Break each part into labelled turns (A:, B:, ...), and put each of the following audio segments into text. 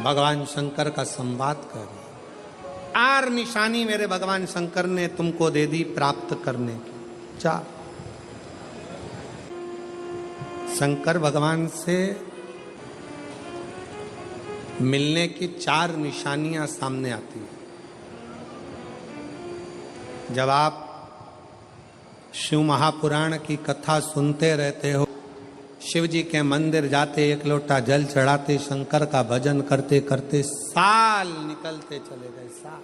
A: भगवान शंकर का संवाद कर रहे। 4 निशानी मेरे भगवान शंकर ने तुमको दे दी प्राप्त करने की। 4 शंकर भगवान से मिलने की 4 निशानियां सामने आती है। जब आप शिव महापुराण की कथा सुनते रहते हो, शिव जी के मंदिर जाते, 1 लोटा जल चढ़ाते, शंकर का भजन करते करते साल निकलते चले गए। साल।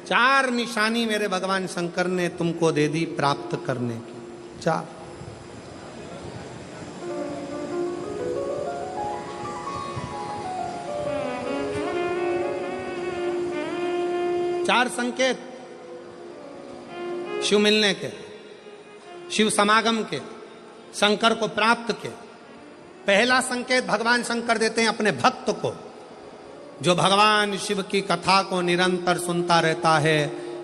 A: 4 निशानी मेरे भगवान शंकर ने तुमको दे दी प्राप्त करने की। 4 संकेत शिव मिलने के, शिव समागम के, शंकर को प्राप्त के। पहला संकेत भगवान शंकर देते हैं अपने भक्त को, जो भगवान शिव की कथा को निरंतर सुनता रहता है,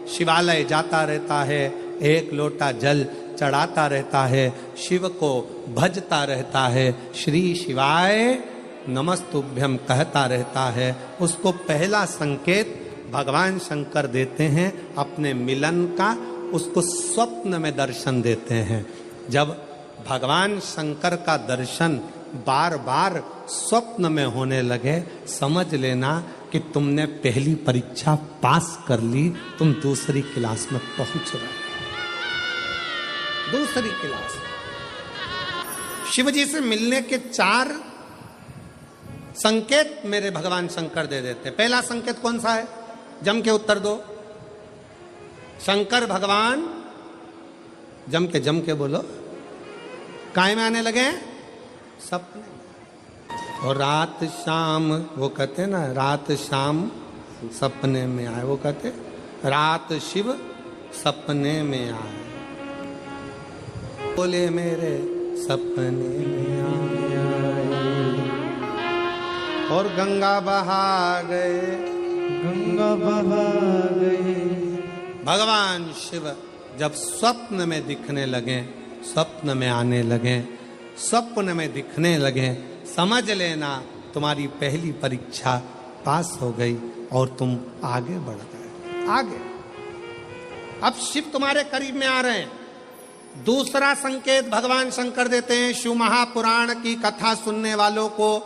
A: शिवालय जाता रहता है, 1 लोटा जल चढ़ाता रहता है, शिव को भजता रहता है, श्री शिवाय नमस्तुभ्यम कहता रहता है। उसको पहला संकेत भगवान शंकर देते हैं अपने मिलन का, उसको स्वप्न में दर्शन देते हैं। जब भगवान शंकर का दर्शन बार बार स्वप्न में होने लगे, समझ लेना कि तुमने पहली परीक्षा पास कर ली, तुम दूसरी क्लास में पहुंच रहे। दूसरी क्लास। शिव जी से मिलने के 4 संकेत मेरे भगवान शंकर दे देते। पहला संकेत कौन सा है? जम के उत्तर दो। शंकर भगवान जम के बोलो, काय में आने लगे? सपने। और रात शाम, वो कहते ना, रात शाम सपने में आए। वो कहते रात शिव सपने में आए, बोले मेरे सपने में आए। और गंगा बहा गए, गंगा बहा गए। भगवान शिव जब स्वप्न में दिखने लगे, स्वप्न में आने लगे, स्वप्न में दिखने लगे, समझ लेना तुम्हारी पहली परीक्षा पास हो गई और तुम आगे बढ़ गए। आगे। अब शिव तुम्हारे करीब में आ रहे हैं। दूसरा संकेत भगवान शंकर देते हैं शिव महापुराण की कथा सुनने वालों को।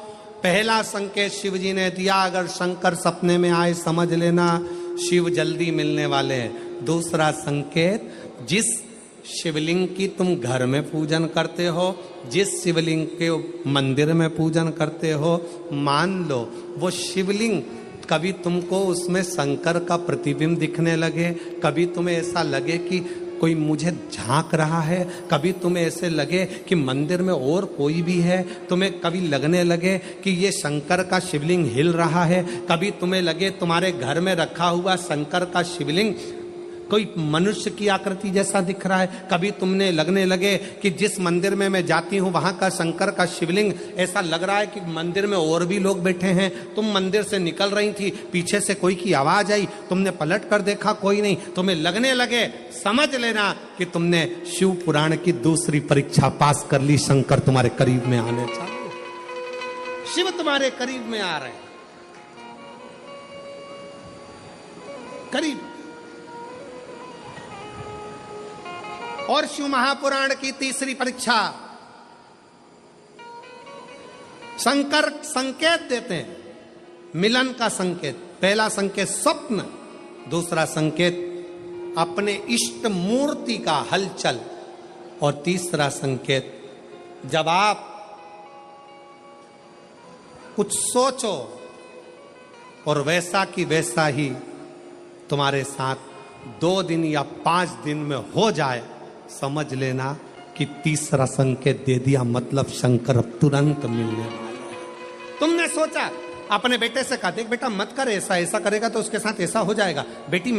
A: पहला संकेत शिव जी ने दिया, अगर शंकर सपने में आए समझ लेना शिव जल्दी मिलने वाले हैं। दूसरा संकेत, जिस शिवलिंग की तुम घर में पूजन करते हो, जिस शिवलिंग के मंदिर में पूजन करते हो, मान लो वो शिवलिंग कभी तुमको उसमें शंकर का प्रतिबिंब दिखने लगे, कभी तुम्हें ऐसा लगे कि कोई मुझे झांक रहा है, कभी तुम्हें ऐसे लगे कि मंदिर में और कोई भी है, तुम्हें कभी लगने लगे कि ये शंकर का शिवलिंग हिल रहा है, कभी तुम्हें लगे तुम्हारे घर में रखा हुआ शंकर का शिवलिंग कोई मनुष्य की आकृति जैसा दिख रहा है, कभी तुमने लगने लगे कि जिस मंदिर में मैं जाती हूँ वहां का शंकर का शिवलिंग ऐसा लग रहा है कि मंदिर में और भी लोग बैठे हैं। तुम मंदिर से निकल रही थी, पीछे से कोई की आवाज आई, तुमने पलट कर देखा कोई नहीं, तुम्हें लगने लगे, समझ लेना कि तुमने शिव पुराण की दूसरी परीक्षा पास कर ली। शंकर तुम्हारे करीब में आने चालू, शिव तुम्हारे करीब में आ रहे, करीब। और शिव महापुराण की तीसरी परीक्षा, शंकर संकेत देते हैं मिलन का संकेत। पहला संकेत स्वप्न, दूसरा संकेत अपने इष्ट मूर्ति का हलचल, और तीसरा संकेत जब आप कुछ सोचो और वैसा की वैसा ही तुम्हारे साथ 2 दिन या 5 दिन में हो जाए, समझ लेना कि तीसरा संकेत दे दिया, मतलब शंकर अब तुरंत मिलने वाले हैं। तुमने सोचा, अपने बेटे से कहा, देख बेटा मत कर ऐसा, ऐसा करेगा तो उसके साथ ऐसा हो जाएगा। बेटी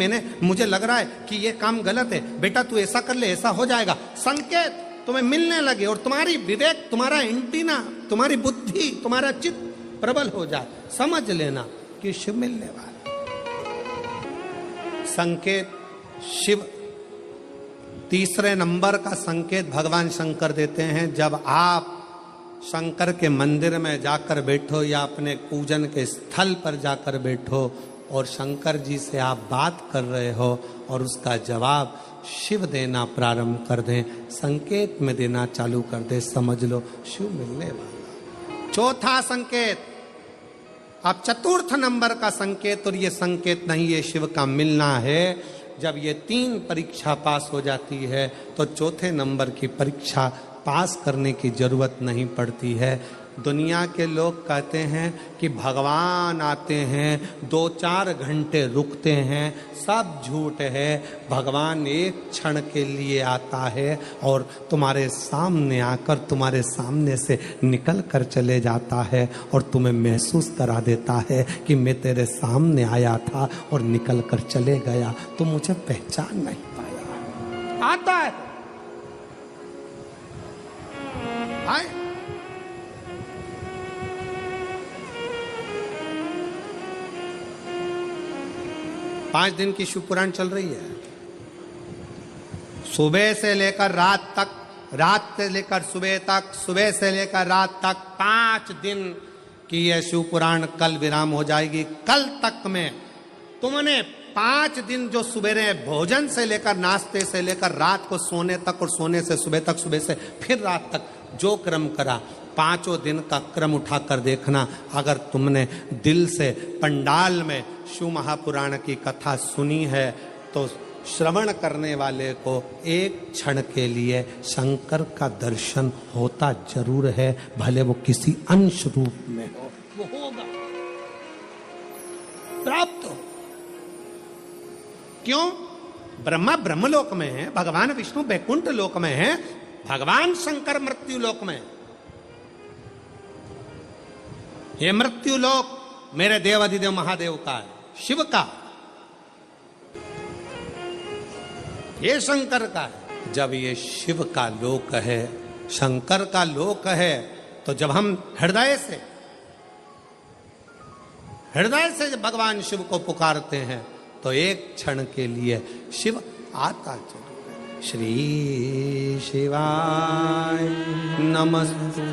A: मुझे लग रहा है कि ये काम गलत है, बेटा तू ऐसा कर ले, ऐसा हो जाएगा। संकेत तुम्हें मिलने लगे और तुम्हारी विवेक, तुम्हारा एंटीना, तुम्हारी बुद्धि, तुम्हारा चित्त प्रबल हो जाए, समझ लेना कि शिव मिलने वाला। संकेत शिव। तीसरे नंबर का संकेत भगवान शंकर देते हैं, जब आप शंकर के मंदिर में जाकर बैठो या अपने पूजन के स्थल पर जाकर बैठो और शंकर जी से आप बात कर रहे हो और उसका जवाब शिव देना प्रारंभ कर दें, संकेत में देना चालू कर दे, समझ लो शिव मिलने वाला। चौथा संकेत, अब चतुर्थ नंबर का संकेत, और ये संकेत नहीं, ये शिव का मिलना है। जब ये 3 परीक्षा पास हो जाती है तो चौथे नंबर की परीक्षा पास करने की जरूरत नहीं पड़ती है। दुनिया के लोग कहते हैं कि भगवान आते हैं 2-4 घंटे रुकते हैं, सब झूठ है। भगवान एक क्षण के लिए आता है और तुम्हारे सामने आकर तुम्हारे सामने से निकल कर चले जाता है और तुम्हें महसूस करा देता है कि मैं तेरे सामने आया था और निकल कर चले गया, तुम मुझे पहचान नहीं पाया। आता है, आए। पांच दिन की शिव पुराण चल रही है, सुबह से लेकर रात तक, रात से लेकर सुबह तक, सुबह से लेकर रात तक 5 दिन की यह शिव पुराण कल विराम हो जाएगी। कल तक में तुमने 5 दिन जो सवेरे भोजन से लेकर, नाश्ते से लेकर रात को सोने तक और सोने से सुबह तक, सुबह से फिर रात तक जो क्रम करा, 5 दिन का क्रम उठाकर देखना। अगर तुमने दिल से पंडाल में शिव महापुराण की कथा सुनी है तो श्रवण करने वाले को एक क्षण के लिए शंकर का दर्शन होता जरूर है, भले वो किसी अंश रूप में हो, वो होगा, प्राप्त हो। क्यों? ब्रह्मा ब्रह्मलोक में है, भगवान विष्णु बैकुंठ लोक में है, भगवान शंकर मृत्यु लोक में। ये मृत्यु लोक मेरे देवाधिदेव महादेव का है, शिव का, ये शंकर का है। जब ये शिव का लोक है, शंकर का लोक है, तो जब हम हृदय से जब भगवान शिव को पुकारते हैं तो एक क्षण के लिए शिव आता जरूर है। श्री शिवाय नमस्तु।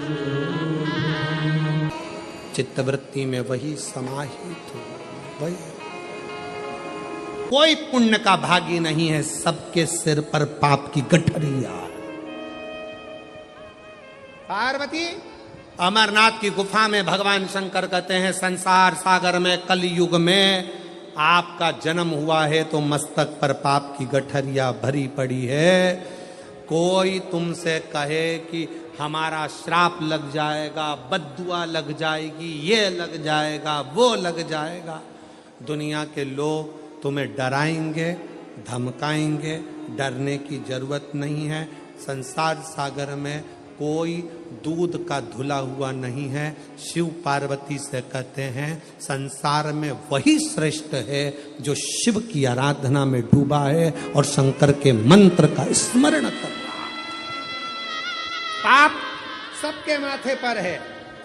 A: चित्तवृत्ति में वही समाहित हो, वही। कोई पुण्य का भागी नहीं है, सबके सिर पर पाप की गठरिया। पार्वती, अमरनाथ की गुफा में भगवान शंकर कहते हैं, संसार सागर में कलयुग में आपका जन्म हुआ है तो मस्तक पर पाप की गठरिया भरी पड़ी है। कोई तुमसे कहे कि हमारा श्राप लग जाएगा, बद्दुआ लग जाएगी, ये लग जाएगा, वो लग जाएगा, दुनिया के लोग तुम्हें डराएंगे, धमकाएंगे, डरने की जरूरत नहीं है। संसार सागर में कोई दूध का धुला हुआ नहीं है। शिव पार्वती से कहते हैं, संसार में वही श्रेष्ठ है जो शिव की आराधना में डूबा है और शंकर के मंत्र का स्मरण कर रहा है। पाप सबके माथे पर है।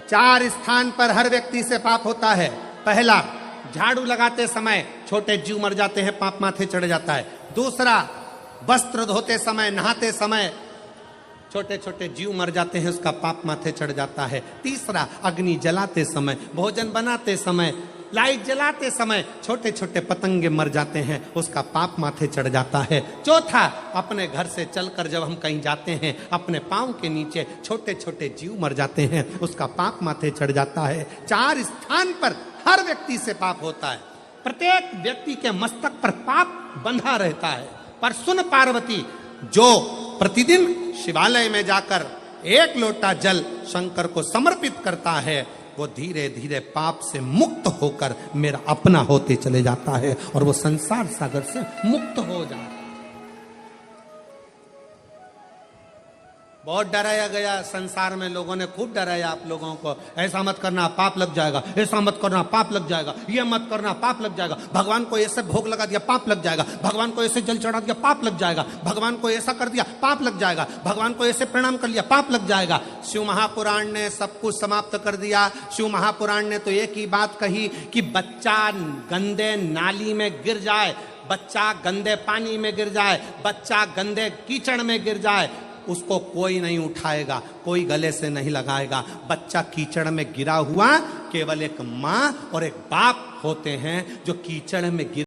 A: 4 स्थान पर हर व्यक्ति से पाप होता है। पहला, झाड़ू लगाते समय छोटे जीव मर जाते हैं, पाप माथे चढ़ जाता है। दूसरा, वस्त्र धोते समय, नहाते समय छोटे छोटे जीव मर जाते हैं, उसका पाप माथे चढ़ जाता है। तीसरा, अग्नि जलाते समय, भोजन बनाते समय, लाइट जलाते समय छोटे छोटे पतंगे मर जाते हैं, उसका पाप माथे चढ़ जाता है। चौथा, अपने घर से चलकर जब हम कहीं जाते हैं, अपने पांव के नीचे छोटे छोटे जीव मर जाते हैं, उसका पाप माथे चढ़ जाता है। 4 स्थान पर हर व्यक्ति से पाप होता है। प्रत्येक व्यक्ति के मस्तक पर पाप बंधा रहता है। पर सुन पार्वती, जो प्रतिदिन शिवालय में जाकर 1 लोटा जल शंकर को समर्पित करता है, वो धीरे धीरे पाप से मुक्त होकर मेरा अपना होते चले जाता है और वो संसार सागर से मुक्त हो जाता है। बहुत डराया गया संसार में, लोगों ने खूब डराया आप लोगों को, ऐसा मत करना पाप लग जाएगा, ऐसा मत करना पाप लग जाएगा, ये मत करना पाप लग जाएगा, भगवान को ऐसे भोग लगा दिया पाप लग जाएगा, भगवान को ऐसे जल चढ़ा दिया पाप लग जाएगा, भगवान को ऐसा कर दिया पाप लग जाएगा, भगवान को ऐसे प्रणाम कर लिया पाप लग जाएगा। शिव महापुराण ने सब कुछ समाप्त कर दिया। शिव महापुराण ने तो एक ही बात कही कि बच्चा गंदे नाली में गिर जाए, बच्चा गंदे पानी में गिर जाए, बच्चा गंदे कीचड़ में गिर जाए, उसको कोई नहीं उठाएगा, कोई गले से नहीं लगाएगा। बच्चा कीचड़ में गिरा हुआ, केवल एक माँ और एक बाप होते हैं जो कीचड़ में गिर